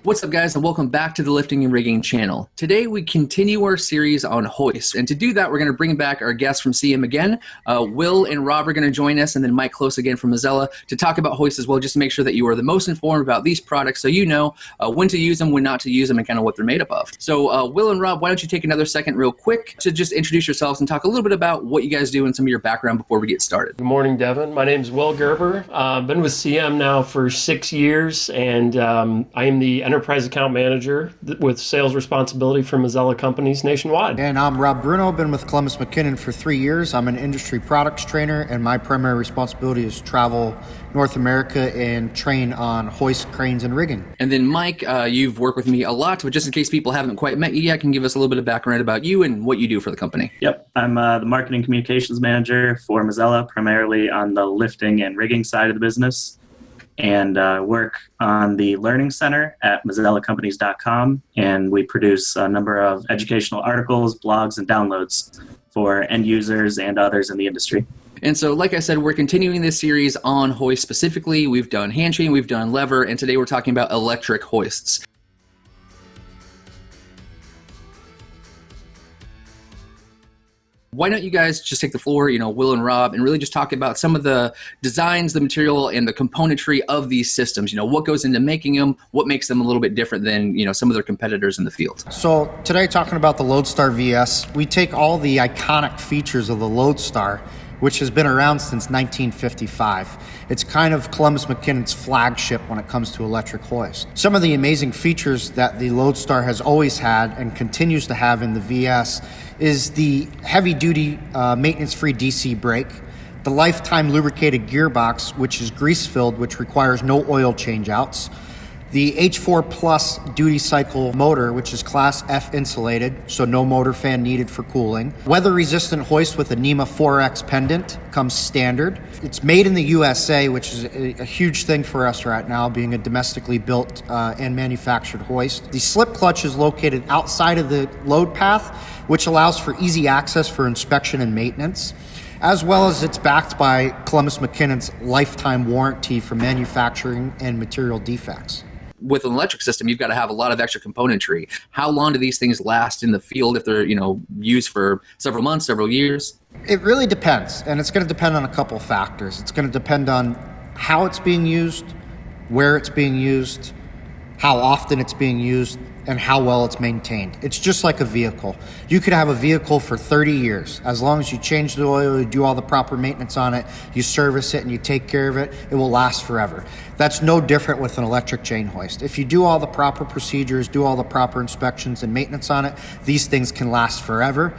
What's up, guys, and welcome back to the Lifting and Rigging channel. Today we continue our series on Hoist, and to do that we're going to bring back our guests from CM again. Will and Rob are going to join us, and then Mike Close again from Mazzella to talk about Hoist as well, just to make sure that you are the most informed about these products so you know when to use them, when not to use them, and kind of what they're made up of. So Will and Rob, why don't you take another second real quick to just introduce yourselves and talk a little bit about what you guys do and some of your background before we get started. Good morning, Devin. My name is Will Gerber. I've been with CM now for 6 years, and I am the Enterprise Account Manager with sales responsibility for Mazzella companies nationwide. And I'm Rob Bruno. I've been with Columbus McKinnon for 3 years. I'm an industry products trainer, and my primary responsibility is travel North America and train on hoist, cranes, and rigging. And then Mike, you've worked with me a lot, but just in case people haven't quite met you yet, can you give us a little bit of background about you and what you do for the company? Yep, I'm the marketing communications manager for Mazzella, primarily on the lifting and rigging side of the business, and work on the Learning Center at MazzellaCompanies.com, and we produce a number of educational articles, blogs, and downloads for end users and others in the industry. And so, like I said, we're continuing this series on hoist specifically. We've done hand chain, we've done lever, and today we're talking about electric hoists. Why don't you guys just take the floor, Will and Rob, and really just talk about some of the designs, the material, and the componentry of these systems? What goes into making them, what makes them a little bit different than, some of their competitors in the field. So today, talking about the Lodestar VS, we take all the iconic features of the Lodestar, which has been around since 1955. It's kind of Columbus McKinnon's flagship when it comes to electric hoist. Some of the amazing features that the Lodestar has always had and continues to have in the VS is the heavy-duty maintenance-free DC brake, the lifetime lubricated gearbox, which is grease-filled, which requires no oil change-outs, the H4 Plus duty cycle motor, which is Class F insulated, so no motor fan needed for cooling. Weather-resistant hoist with a NEMA 4X pendant comes standard. It's made in the USA, which is a huge thing for us right now, being a domestically built and manufactured hoist. The slip clutch is located outside of the load path, which allows for easy access for inspection and maintenance, as well as it's backed by Columbus McKinnon's lifetime warranty for manufacturing and material defects. With an electric system, you've got to have a lot of extra componentry. How long do these things last in the field if they're, used for several months, several years? It really depends, and it's going to depend on a couple of factors. It's going to depend on how it's being used, where it's being used, how often it's being used, and how well it's maintained. It's just like a vehicle. You could have a vehicle for 30 years. As long as you change the oil, you do all the proper maintenance on it, you service it, and you take care of it, it will last forever. That's no different with an electric chain hoist. If you do all the proper procedures, do all the proper inspections and maintenance on it, these things can last forever.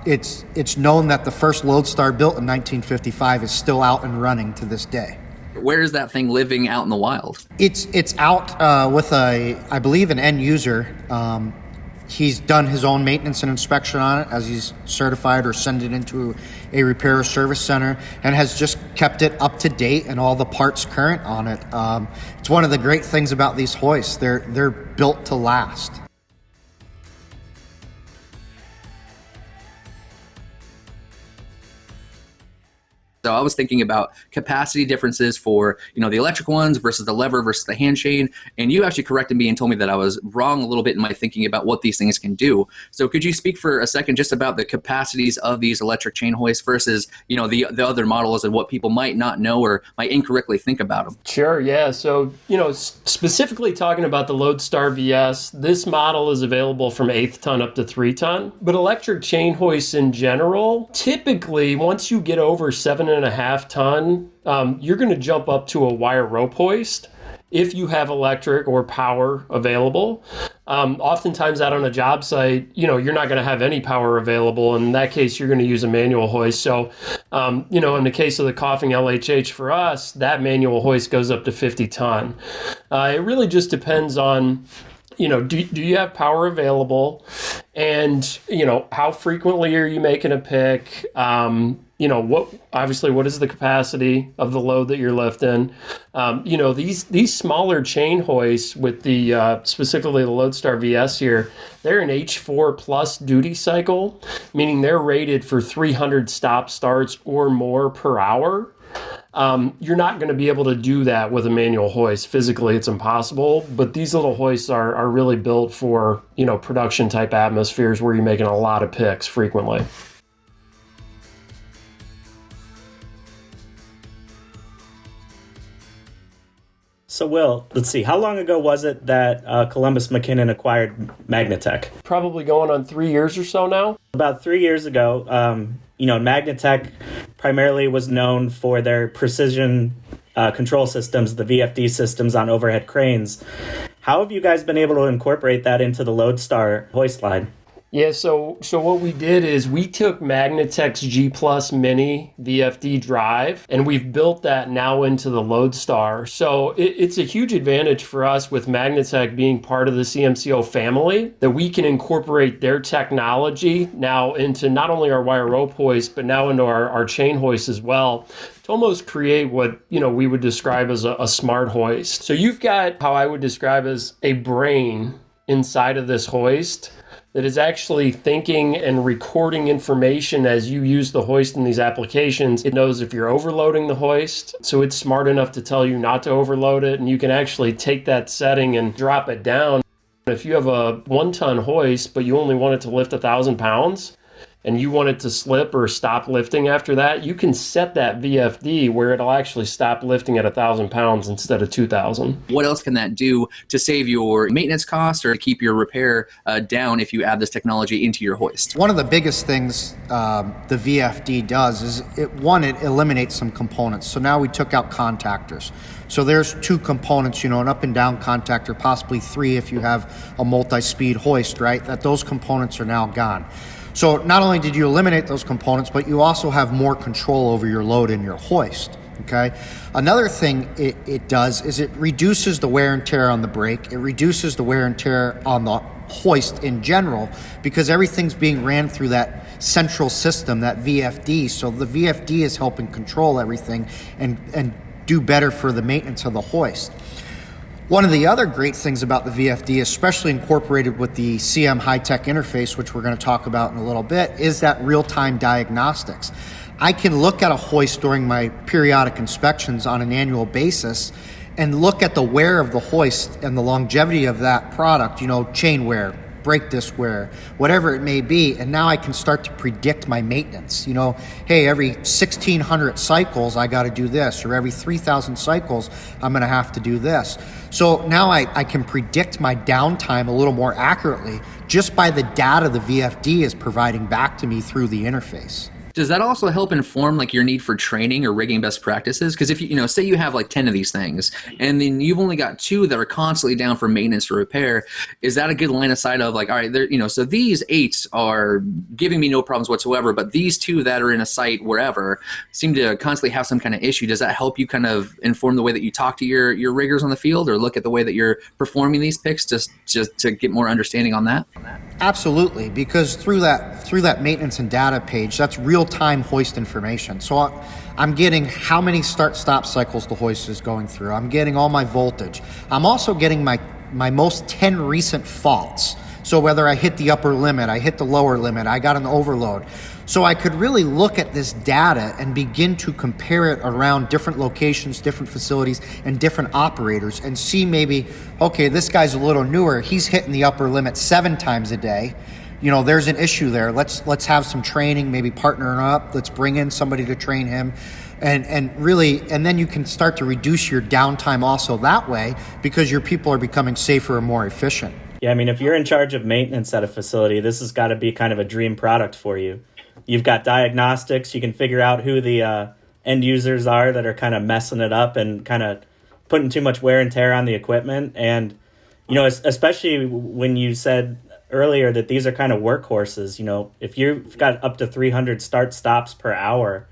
It's known that the first Lodestar built in 1955 is still out and running to this day. Where is that thing living out in the wild? It's out with I believe an end user. He's done his own maintenance and inspection on it as he's certified or send it into a repair or service center, and has just kept it up to date and all the parts current on it. It's one of the great things about these hoists. They're built to last. So I was thinking about capacity differences for, the electric ones versus the lever versus the hand chain. And you actually corrected me and told me that I was wrong a little bit in my thinking about what these things can do. So could you speak for a second just about the capacities of these electric chain hoists versus, the other models and what people might not know or might incorrectly think about them? Sure, yeah. So, specifically talking about the Lodestar VS, this model is available from 1/8 ton up to 3 ton. But electric chain hoists in general, typically, once you get over 7.5 ton, you're going to jump up to a wire rope hoist if you have electric or power available. Oftentimes out on a job site, you're not going to have any power available. In that case, you're going to use a manual hoist. So, in the case of the coughing LHH for us, that manual hoist goes up to 50 ton. It really just depends on, do you have power available, and, how frequently are you making a pick? What is the capacity of the load that you're lifting? These smaller chain hoists with the, specifically the Lodestar VS here, they're an H4 Plus duty cycle, meaning they're rated for 300 stop starts or more per hour. You're not going to be able to do that with a manual hoist. Physically, it's impossible. But these little hoists are really built for, production type atmospheres where you're making a lot of picks frequently. So, Will, let's see. How long ago was it that Columbus McKinnon acquired MAGNETEK? Probably going on 3 years or so now. About 3 years ago, MAGNETEK primarily was known for their precision control systems, the VFD systems on overhead cranes. How have you guys been able to incorporate that into the Lodestar hoist line? Yeah, so what we did is we took MAGNETEK'S G Plus Mini VFD drive, and we've built that now into the Lodestar. So it's a huge advantage for us with MAGNETEK being part of the CMCO family that we can incorporate their technology now into not only our wire rope hoist, but now into our chain hoist as well, to almost create what we would describe as a smart hoist. So you've got how I would describe as a brain inside of this hoist that is actually thinking and recording information as you use the hoist in these applications. It knows if you're overloading the hoist, so it's smart enough to tell you not to overload it, and you can actually take that setting and drop it down. If you have a 1-ton hoist, but you only want it to lift 1,000 pounds, and you want it to slip or stop lifting after that, you can set that VFD where it'll actually stop lifting at 1,000 pounds instead of 2,000. What else can that do to save your maintenance costs or to keep your repair down if you add this technology into your hoist? One of the biggest things the VFD does is, it eliminates some components. So now we took out contactors. So there's 2 components, an up and down contactor, possibly 3 if you have a multi-speed hoist, right? That those components are now gone. So not only did you eliminate those components, but you also have more control over your load in your hoist, okay? Another thing it does is it reduces the wear and tear on the brake. It reduces the wear and tear on the hoist in general because everything's being ran through that central system, that VFD. So the VFD is helping control everything and do better for the maintenance of the hoist. One of the other great things about the VFD, especially incorporated with the CM high-tech interface, which we're going to talk about in a little bit, is that real-time diagnostics. I can look at a hoist during my periodic inspections on an annual basis and look at the wear of the hoist and the longevity of that product, chain wear, brake disc wear, whatever it may be, and now I can start to predict my maintenance. Hey, every 1,600 cycles I got to do this, or every 3,000 cycles I'm going to have to do this. So now I can predict my downtime a little more accurately just by the data the VFD is providing back to me through the interface. Does that also help inform your need for training or rigging best practices? Because if you say you have 10 of these things and then you've only got 2 that are constantly down for maintenance or repair, is that a good line of sight of all right, so these 8 are giving me no problems whatsoever, but these 2 that are in a site wherever seem to constantly have some kind of issue. Does that help you kind of inform the way that you talk to your riggers on the field or look at the way that you're performing these picks just to get more understanding on that? Absolutely, because through that maintenance and data page, that's real-time hoist information. So I'm getting how many start-stop cycles the hoist is going through. I'm getting all my voltage. I'm also getting my most 10 recent faults. So whether I hit the upper limit, I hit the lower limit, I got an overload. So I could really look at this data and begin to compare it around different locations, different facilities, and different operators and see maybe, okay, this guy's a little newer. He's hitting the upper limit 7 times a day. There's an issue there. Let's have some training, maybe partner up. Let's bring in somebody to train him. And then you can start to reduce your downtime also that way because your people are becoming safer and more efficient. Yeah, if you're in charge of maintenance at a facility, this has got to be kind of a dream product for you. You've got diagnostics. You can figure out who the end users are that are kind of messing it up and kind of putting too much wear and tear on the equipment. And, especially when you said earlier that these are kind of workhorses, if you've got up to 300 start-stops per hour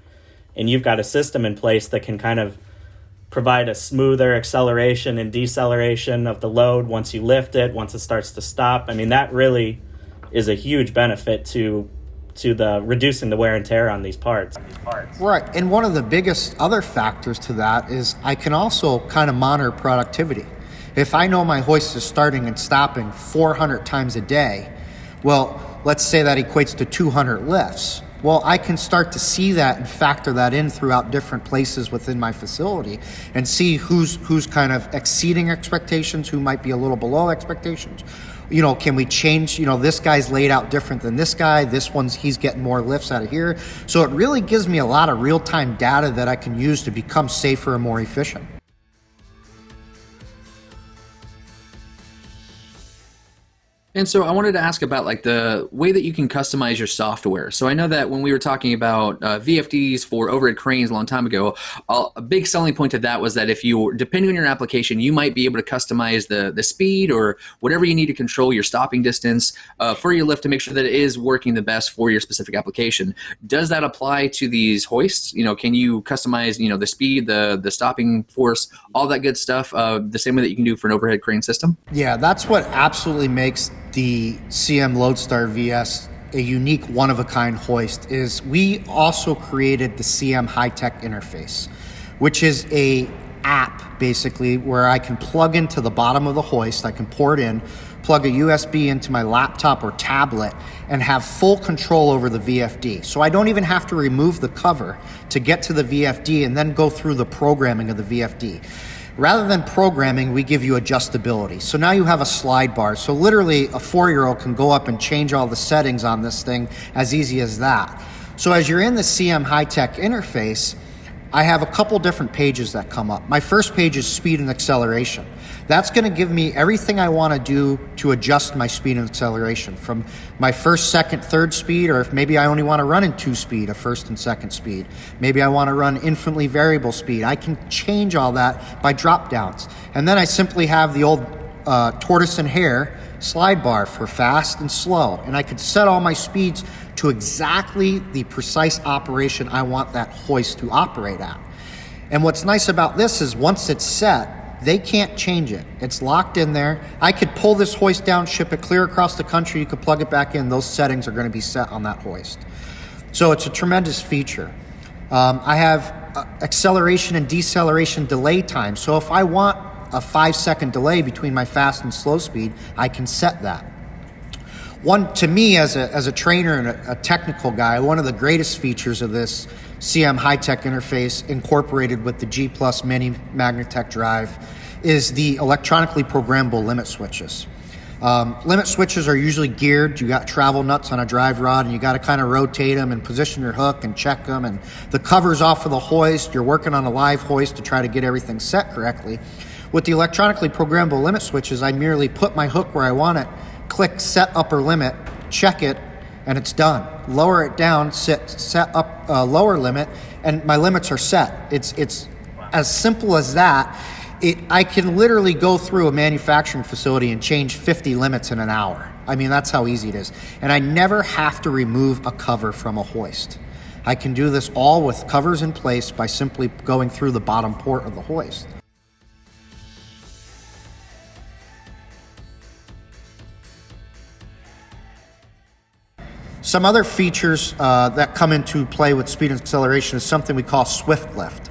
and you've got a system in place that can kind of provide a smoother acceleration and deceleration of the load once you lift it, once it starts to stop, that really is a huge benefit to the reducing the wear and tear on these parts. Right, and one of the biggest other factors to that is I can also kind of monitor productivity. If I know my hoist is starting and stopping 400 times a day, well, let's say that equates to 200 lifts. Well, I can start to see that and factor that in throughout different places within my facility and see who's kind of exceeding expectations, who might be a little below expectations. You know, can we change, you know, this guy's laid out different than this guy, he's getting more lifts out of here. So it really gives me a lot of real-time data that I can use to become safer and more efficient. And so I wanted to ask about like the way that you can customize your software. So I know that when we were talking about VFDs for overhead cranes a long time ago, a big selling point of that was that if you, depending on your application, you might be able to customize the speed or whatever you need to control your stopping distance for your lift to make sure that it is working the best for your specific application. Does that apply to these hoists? You know, can you customize, you know, the speed, the stopping force, all that good stuff, the same way that you can do for an overhead crane system? Yeah, that's what absolutely makes the CM Lodestar VS a unique one-of-a-kind hoist. Is we also created the CM high-tech interface, which is a app basically where I can plug into the bottom of the hoist, I can pour it in, plug a USB into my laptop or tablet, and have full control over the VFD. So I don't even have to remove the cover to get to the VFD and then go through the programming of the VFD. Rather than programming, we give you adjustability. So now you have a slide bar. So literally a 4-year-old can go up and change all the settings on this thing as easy as that. So as you're in the CM high-tech interface, I have a couple different pages that come up. My first page is speed and acceleration. That's going to give me everything I want to do to adjust my speed and acceleration from my first, second, third speed, or if maybe I only want to run in 2-speed, a first and second speed. Maybe I want to run infinitely variable speed. I can change all that by drop downs. And then I simply have the old tortoise and hare slide bar for fast and slow. And I could set all my speeds to exactly the precise operation I want that hoist to operate at. And what's nice about this is once it's set, they can't change it. It's locked in there. I could pull this hoist down, ship it clear across the country. You could plug it back in. Those settings are going to be set on that hoist. So it's a tremendous feature. I have acceleration and deceleration delay time. So if I want a 5-second delay between my fast and slow speed, I can set that. One, to me, as a trainer and a technical guy, one of the greatest features of this CM high-tech interface incorporated with the G Plus Mini MAGNETEK drive is the electronically programmable limit switches. Limit switches are usually geared. You got travel nuts on a drive rod and you got to kind of rotate them and position your hook and check them, and the cover's off of the hoist. You're working on a live hoist to try to get everything set correctly. With the electronically programmable limit switches, I merely put my hook where I want it, click set upper limit, check it, and it's done. Lower it down, set up lower limit, and my limits are set. It's as simple as that. I can literally go through a manufacturing facility and change 50 limits in an hour. I mean, that's how easy it is. And I never have to remove a cover from a hoist. I can do this all with covers in place by simply going through the bottom port of the hoist. Some other features that come into play with speed and acceleration is something we call swift lift.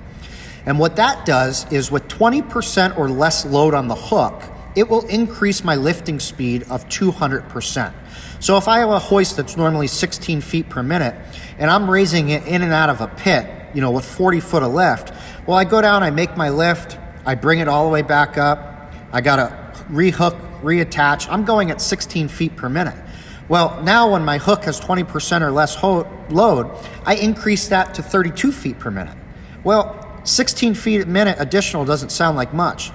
And what that does is with 20% or less load on the hook, it will increase my lifting speed of 200%. So if I have a hoist that's normally 16 feet per minute and I'm raising it in and out of a pit, you know, with 40 foot of lift, well, I go down, I make my lift, I bring it all the way back up, I gotta rehook, reattach, I'm going at 16 feet per minute. Well, now when my hook has 20% or less load, I increase that to 32 feet per minute. Well, 16 feet a minute additional doesn't sound like much,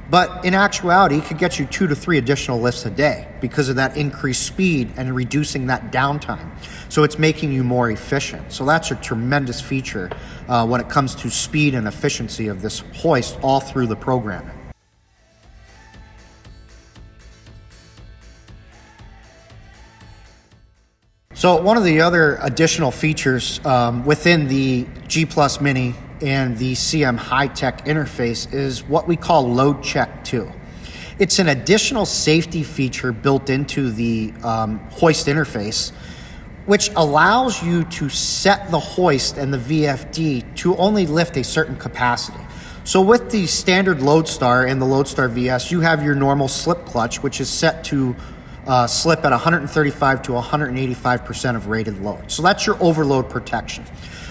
but in actuality, it could get you 2 to 3 additional lifts a day because of that increased speed and reducing that downtime. So it's making you more efficient. So that's a tremendous feature when it comes to speed and efficiency of this hoist all through the programming. So one of the other additional features within the G Plus Mini and the CM high-tech interface is what we call Load Check 2. It's an additional safety feature built into the hoist interface, which allows you to set the hoist and the VFD to only lift a certain capacity. So with the standard Lodestar and the Lodestar VS, you have your normal slip clutch, which is set to slip at 135 to 185% of rated load. So that's your overload protection.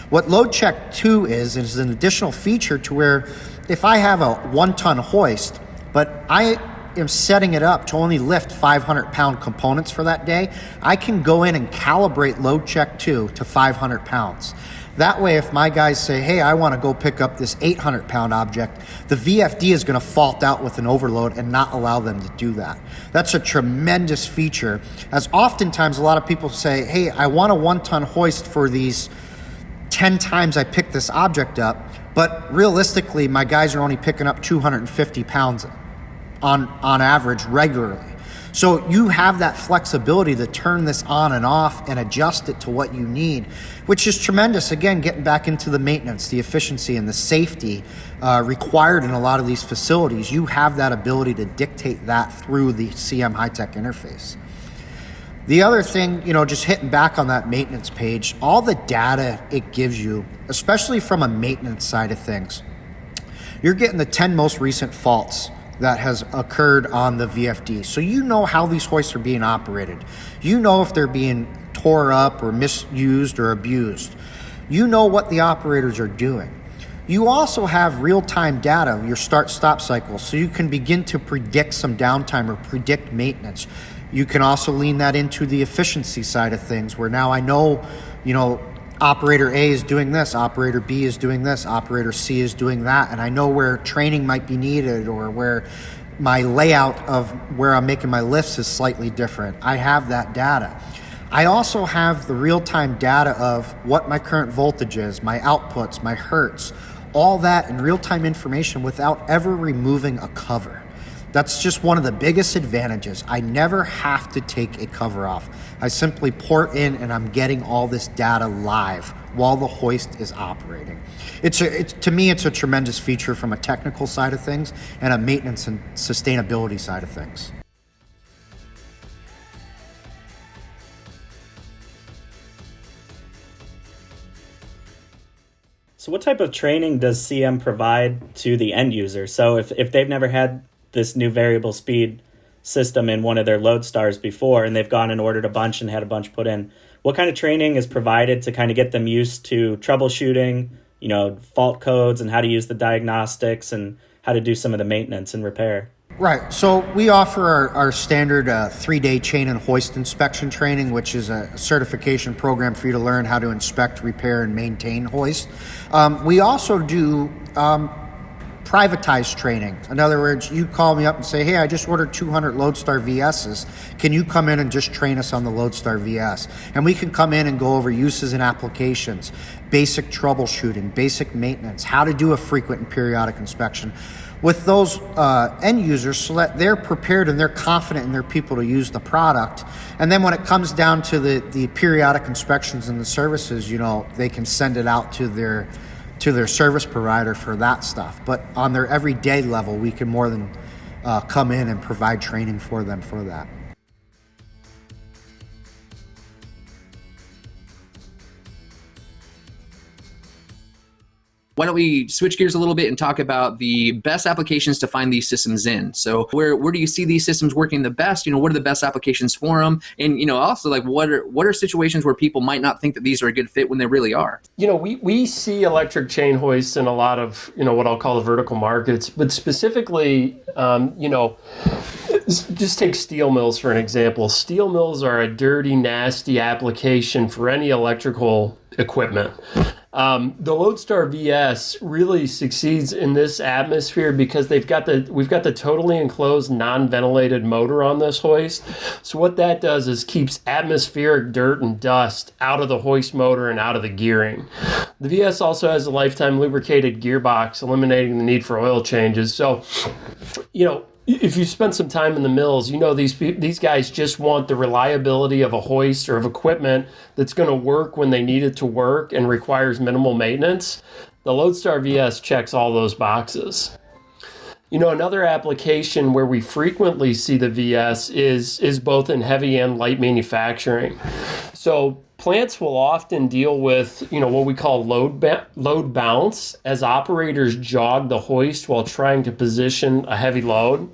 What Load Check 2 is an additional feature to where if I have a 1-ton hoist, but I am setting it up to only lift 500-pound components for that day, I can go in and calibrate Load Check 2 to 500 pounds. That way, if my guys say, hey, I want to go pick up this 800-pound object, the VFD is going to fault out with an overload and not allow them to do that. That's a tremendous feature, as oftentimes a lot of people say, hey, I want a 1-ton hoist for these 10 times I pick this object up, but realistically, my guys are only picking up 250 pounds on average regularly. So you have that flexibility to turn this on and off and adjust it to what you need, which is tremendous. Again, getting back into the maintenance, the efficiency, and the safety required in a lot of these facilities. You have that ability to dictate that through the CM High-Tech interface. The other thing, just hitting back on that maintenance page, all the data it gives you, especially from a maintenance side of things, you're getting the 10 most recent faults that has occurred on the VFD. So you know how these hoists are being operated. You know if they're being tore up or misused or abused. You know what the operators are doing. You also have real-time data of your start-stop cycles, so you can begin to predict some downtime or predict maintenance. You can also lean that into the efficiency side of things, where now I know, operator A is doing this, operator B is doing this, operator C is doing that, and I know where training might be needed or where my layout of where I'm making my lifts is slightly different. I have that data. I also have the real-time data of what my current voltage is, my outputs, my hertz, all that in real-time information without ever removing a cover. That's just one of the biggest advantages. I never have to take a cover off. I simply port in and I'm getting all this data live while the hoist is operating. To me, it's a tremendous feature from a technical side of things and a maintenance and sustainability side of things. So what type of training does CM provide to the end user? So if they've never had this new variable speed system in one of their Lodestars before, and they've gone and ordered a bunch and had a bunch put in, what kind of training is provided to kind of get them used to troubleshooting, fault codes and how to use the diagnostics and how to do some of the maintenance and repair? Right. So we offer our standard 3-day chain and hoist inspection training, which is a certification program for you to learn how to inspect, repair, and maintain hoist. We also do privatized training. In other words, you call me up and say, hey, I just ordered 200 Lodestar VSs. Can you come in and just train us on the Lodestar VS? And we can come in and go over uses and applications, basic troubleshooting, basic maintenance, how to do a frequent and periodic inspection with those end users so that they're prepared and they're confident in their people to use the product. And then when it comes down to the periodic inspections and the services, they can send it out to their service provider for that stuff. But on their everyday level, we can more than come in and provide training for them for that. Why don't we switch gears a little bit and talk about the best applications to find these systems in? So where do you see these systems working the best? What are the best applications for them? And also what are situations where people might not think that these are a good fit when they really are? We see electric chain hoists in a lot of what I'll call the vertical markets, but specifically just take steel mills for an example. Steel mills are a dirty, nasty application for any electrical equipment. The Lodestar VS really succeeds in this atmosphere because we've got the totally enclosed, non-ventilated motor on this hoist. So what that does is keeps atmospheric dirt and dust out of the hoist motor and out of the gearing. The VS also has a lifetime lubricated gearbox, eliminating the need for oil changes. So, if you spend some time in the mills, these guys just want the reliability of a hoist or of equipment that's going to work when they need it to work and requires minimal maintenance. The Lodestar VS checks all those boxes. Another application where we frequently see the VS is both in heavy and light manufacturing. So plants will often deal with, what we call load bounce as operators jog the hoist while trying to position a heavy load.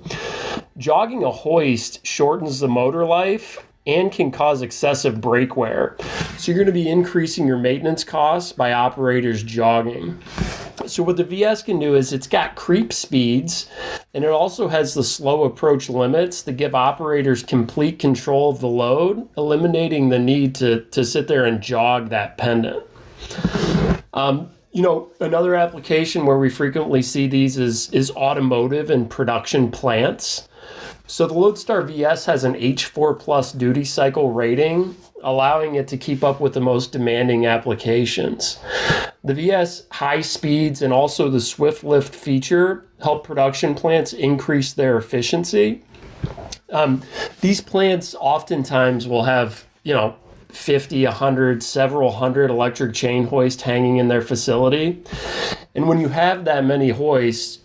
jogging a hoist shortens the motor life and can cause excessive brake wear. So you're going to be increasing your maintenance costs by operators jogging. So what the VS can do is it's got creep speeds, and it also has the slow approach limits that give operators complete control of the load, eliminating the need to sit there and jog that pendant. Another application where we frequently see these is automotive and production plants. So the Lodestar VS has an H4 plus duty cycle rating, allowing it to keep up with the most demanding applications. The VS high speeds and also the swift lift feature help production plants increase their efficiency. These plants oftentimes will have, 50, 100, several hundred electric chain hoists hanging in their facility. And when you have that many hoists,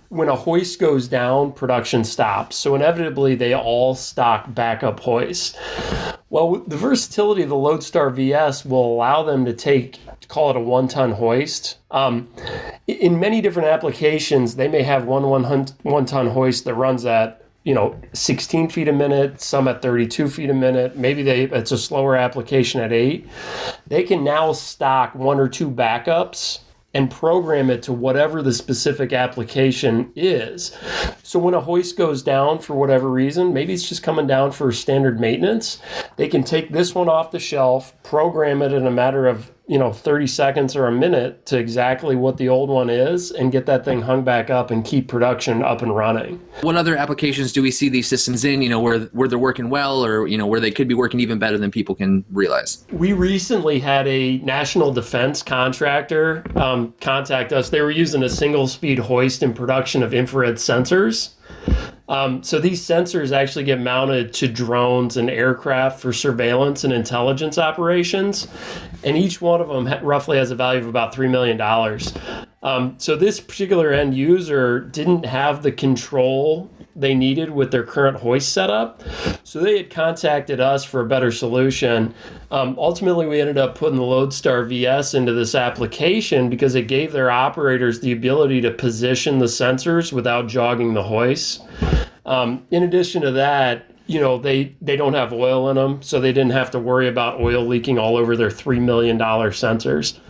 when a hoist goes down, production stops. So inevitably, they all stock backup hoists. Well, the versatility of the Lodestar VS will allow them to call it a 1-ton hoist. In many different applications, they may have one-ton hoist that runs at 16 feet a minute, some at 32 feet a minute. Maybe it's a slower application at 8. They can now stock 1 or 2 backups and program it to whatever the specific application is. So when a hoist goes down for whatever reason, maybe it's just coming down for standard maintenance, they can take this one off the shelf, program it in a matter of 30 seconds or a minute to exactly what the old one is, and get that thing hung back up and keep production up and running. What other applications do we see these systems in, where they're working well, or, where they could be working even better than people can realize? We recently had a national defense contractor contact us. They were using a single speed hoist in production of infrared sensors. So these sensors actually get mounted to drones and aircraft for surveillance and intelligence operations, and each one of them roughly has a value of about $3 million. So this particular end user didn't have the control they needed with their current hoist setup, so they had contacted us for a better solution. Ultimately, we ended up putting the Lodestar VS into this application because it gave their operators the ability to position the sensors without jogging the hoist. In addition to that, they don't have oil in them, so they didn't have to worry about oil leaking all over their $3 million sensors.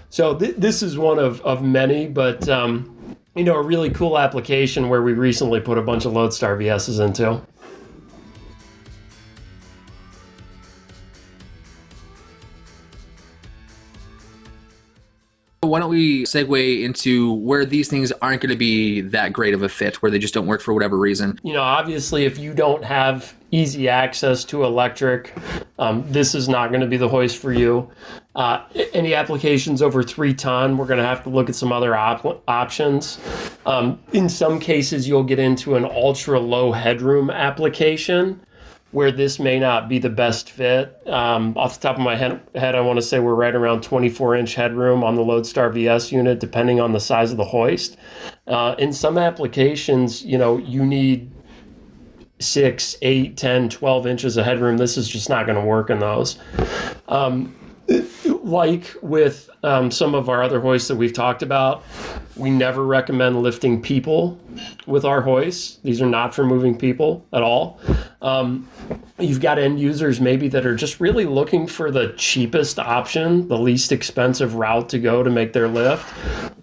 So this is one of many, but a really cool application where we recently put a bunch of Lodestar VSs into. Why don't we segue into where these things aren't going to be that great of a fit, where they just don't work for whatever reason? Obviously, if you don't have easy access to electric, this is not going to be the hoist for you. Any applications over 3 ton, we're going to have to look at some other options. In some cases, you'll get into an ultra low headroom application where this may not be the best fit. Off the top of my head, I want to say we're right around 24-inch headroom on the Lodestar VS unit, depending on the size of the hoist. In some applications, you need 6, 8, 10, 12 inches of headroom. This is just not going to work in those. Like with some of our other hoists that we've talked about, we never recommend lifting people with our hoists. These are not for moving people at all. You've got end users maybe that are just really looking for the cheapest option, the least expensive route to go to make their lift.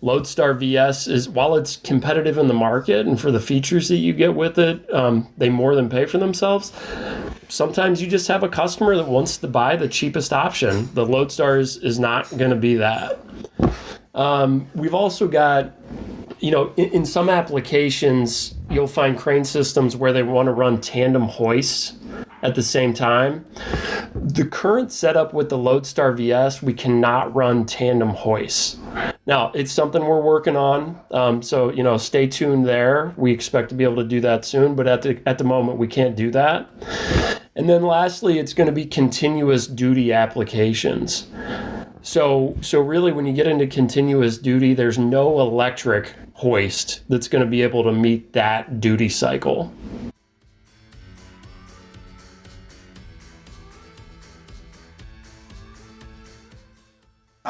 Lodestar VS is, while it's competitive in the market and for the features that you get with it, they more than pay for themselves. Sometimes you just have a customer that wants to buy the cheapest option. The Lodestar is not going to be that. We've also got, in some applications, you'll find crane systems where they want to run tandem hoists at the same time. The current setup with the Lodestar VS, we cannot run tandem hoists. Now, it's something we're working on, so stay tuned there. We expect to be able to do that soon, but at the moment, we can't do that. And then lastly, it's going to be continuous duty applications. So really, when you get into continuous duty, there's no electric hoist that's going to be able to meet that duty cycle.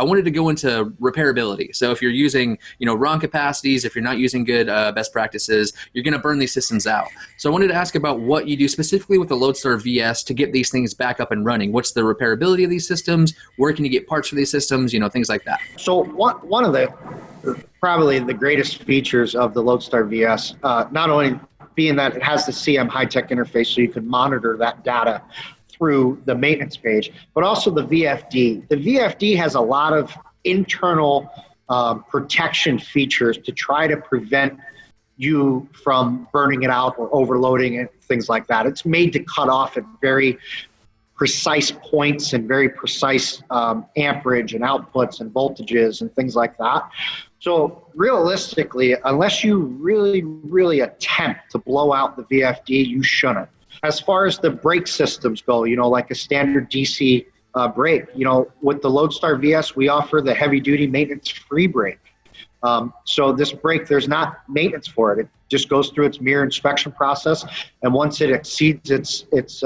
I wanted to go into repairability. So if you're using, wrong capacities, if you're not using good best practices, you're going to burn these systems out. So I wanted to ask about what you do specifically with the Lodestar VS to get these things back up and running. What's the repairability of these systems? Where can you get parts for these systems? Things like that. So one of the probably the greatest features of the Lodestar VS, not only being that it has the CM high-tech interface so you can monitor that data through the maintenance page, but also the VFD. The VFD has a lot of internal protection features to try to prevent you from burning it out or overloading it, things like that. It's made to cut off at very precise points and very precise amperage and outputs and voltages and things like that. So realistically, unless you really, really attempt to blow out the VFD, you shouldn't. As far as the brake systems go, like a standard DC brake, with the Lodestar VS, we offer the heavy duty maintenance free brake. So this brake, there's not maintenance for it. It just goes through its mirror inspection process. And once it exceeds its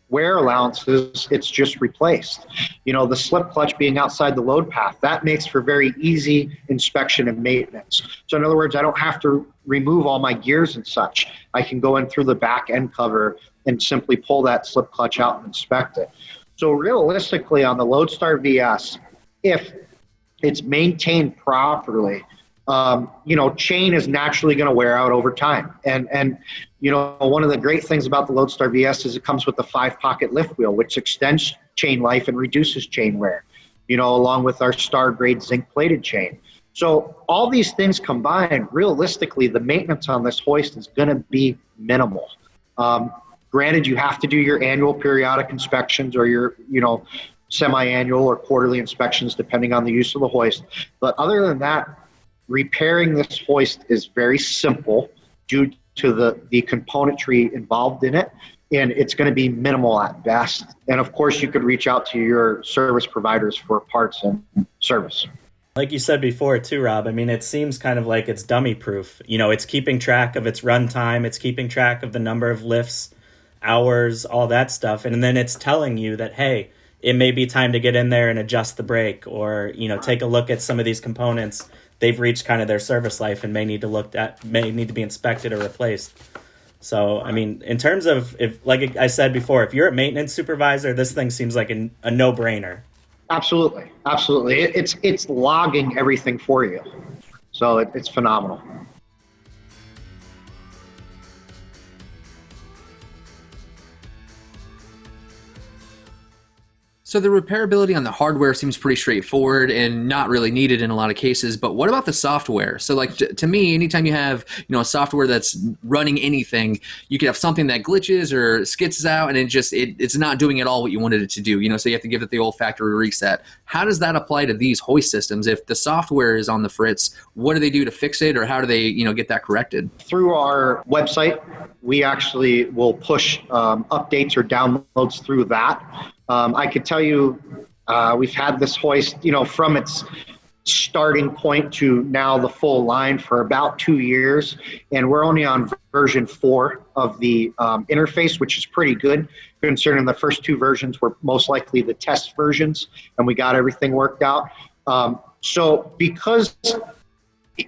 wear allowances, it's just replaced. The slip clutch being outside the load path, that makes for very easy inspection and maintenance. So in other words, I don't have to remove all my gears and such. I can go in through the back end cover and simply pull that slip clutch out and inspect it. So realistically on the Lodestar VS, if it's maintained properly, chain is naturally going to wear out over time. And one of the great things about the Lodestar VS is it comes with a 5-pocket lift wheel, which extends chain life and reduces chain wear, along with our star grade zinc plated chain. So all these things combined, realistically, the maintenance on this hoist is going to be minimal. Granted, you have to do your annual periodic inspections or your, semi-annual or quarterly inspections, depending on the use of the hoist. But other than that, repairing this hoist is very simple due to the componentry involved in it, and it's going to be minimal at best. And of course, you could reach out to your service providers for parts and service. Like you said before too, Rob, it seems kind of like it's dummy proof. It's keeping track of its runtime, it's keeping track of the number of lifts, hours, all that stuff. And then it's telling you that, hey, it may be time to get in there and adjust the brake or, take a look at some of these components. They've reached kind of their service life and may need to be inspected or replaced. So, in terms of, if, like I said before, if you're a maintenance supervisor, this thing seems like a no-brainer. Absolutely. It's logging everything for you. So it's phenomenal. So the repairability on the hardware seems pretty straightforward and not really needed in a lot of cases, but what about the software? So to me, anytime you have, a software that's running anything, you could have something that glitches or skids out and it's not doing at all what you wanted it to do, so you have to give it the old factory reset. How does that apply to these hoist systems? If the software is on the fritz, what do they do to fix it, or how do they, get that corrected? Through our website, we actually will push updates or downloads through that. I could tell you we've had this hoist, from its starting point to now the full line for about 2 years, and we're only on version 4 of the interface, which is pretty good considering the first 2 versions were most likely the test versions, and we got everything worked out. So because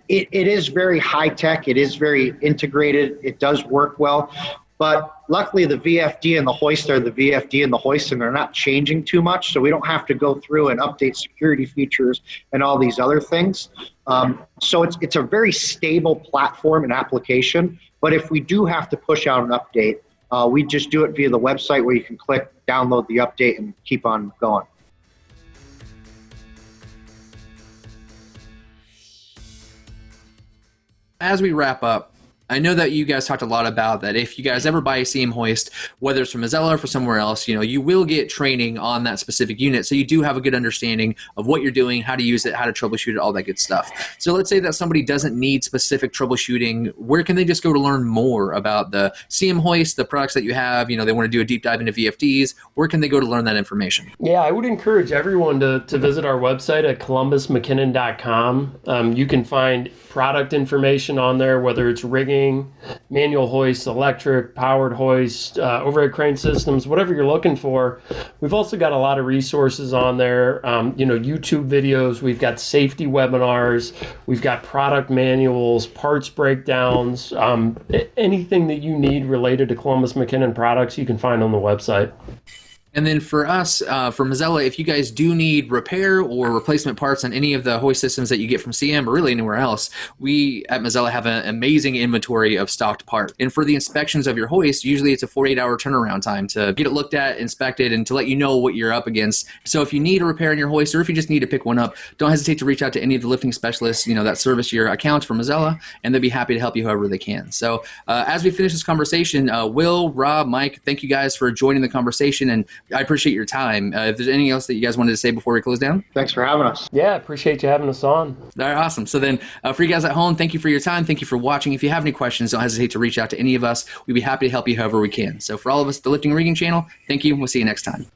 it is very high tech, it is very integrated, it does work well. But luckily, the VFD and the hoist are the VFD and the hoist, and they're not changing too much, so we don't have to go through and update security features and all these other things. So it's a very stable platform and application. But if we do have to push out an update, we just do it via the website where you can click, download the update, and keep on going. As we wrap up, I know that you guys talked a lot about that if you guys ever buy a CM hoist, whether it's from Mazzella or from somewhere else, you will get training on that specific unit. So you do have a good understanding of what you're doing, how to use it, how to troubleshoot it, all that good stuff. So let's say that somebody doesn't need specific troubleshooting. Where can they just go to learn more about the CM hoist, the products that you have? They want to do a deep dive into VFDs. Where can they go to learn that information? Yeah, I would encourage everyone to visit our website at columbusmckinnon.com. You can find product information on there, whether it's rigging, rigging, manual hoist, electric, powered hoist, overhead crane systems, whatever you're looking for. We've also got a lot of resources on there, YouTube videos. We've got safety webinars. We've got product manuals, parts breakdowns, anything that you need related to Columbus McKinnon products you can find on the website. And then for us, for Mazzella, if you guys do need repair or replacement parts on any of the hoist systems that you get from CM or really anywhere else, we at Mazzella have an amazing inventory of stocked parts. And for the inspections of your hoist, usually it's a 48-hour turnaround time to get it looked at, inspected, and to let you know what you're up against. So if you need a repair in your hoist, or if you just need to pick one up, don't hesitate to reach out to any of the lifting specialists, that service your account for Mazzella, and they'll be happy to help you however they can. So as we finish this conversation, Will, Rob, Mike, thank you guys for joining the conversation, and I appreciate your time. If there's anything else that you guys wanted to say before we close down? Thanks for having us. Yeah, appreciate you having us on. All right, awesome. So then for you guys at home, thank you for your time. Thank you for watching. If you have any questions, don't hesitate to reach out to any of us. We'd be happy to help you however we can. So for all of us at the Lifting and Rigging channel, thank you. We'll see you next time.